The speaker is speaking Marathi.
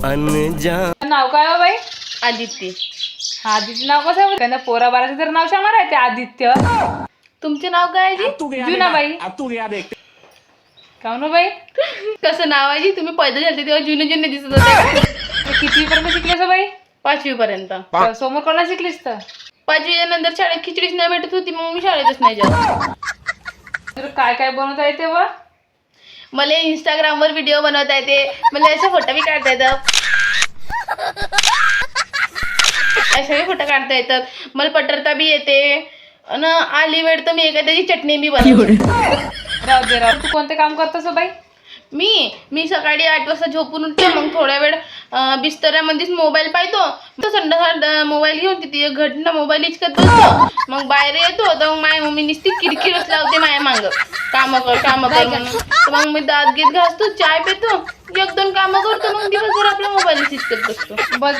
अनजान। नाव काय हो बाई? आदित्य. आदित्य नाव कसं आहे? त्यांना पोरा बाराचं जर नाव सांगणार आहे ते आदित्य. तुमचे नाव काय आहे जी? जुना बाई. काऊन हो बाई? कसं नाव आहे जी? तुम्ही पैदा झालते तेव्हा जुने जुने दिसत होते. किती पर्यंत शिकलीस हो बाई? 5वी पर्यंत. समोर कोणाला शिकलीस तर? 5वी नंतर शाळेत खिचडीच नाही भेटत होती, मग मी शाळेतच नाही जात. तर काय काय बनवता येते व? मला इंस्टाग्रामवर व्हिडिओ बनवता येते, मला असे फोटो बी काढता येतात, असे फोटो काढता येतात. मला पटरता बी येते आणि आली वेळ तर मी एखाद्याची चटणी बी बनवते. राहू दे राहू. तू कोणते काम करतोस हो बाई? मी सकाळी 8 वाजता झोपून उठते, मग थोड्या वेळ बिस्तऱ्यामध्येच मोबाईल पाहतो, तो संध्याकाळ मोबाईल घेऊन तिथे एक घटना मोबाईल इचकत बसतो. मग बाहेर येतो तर मग माझ्या मम्मी नुसती किरकिरच लावते माझ्या मागं, काम कर म्हणून. तर मग मी दात गीत घासतो, चाय पितो, 1-2 कामं करतो, मग दिवसभर आपला मोबाईल इचकत बसतो. बस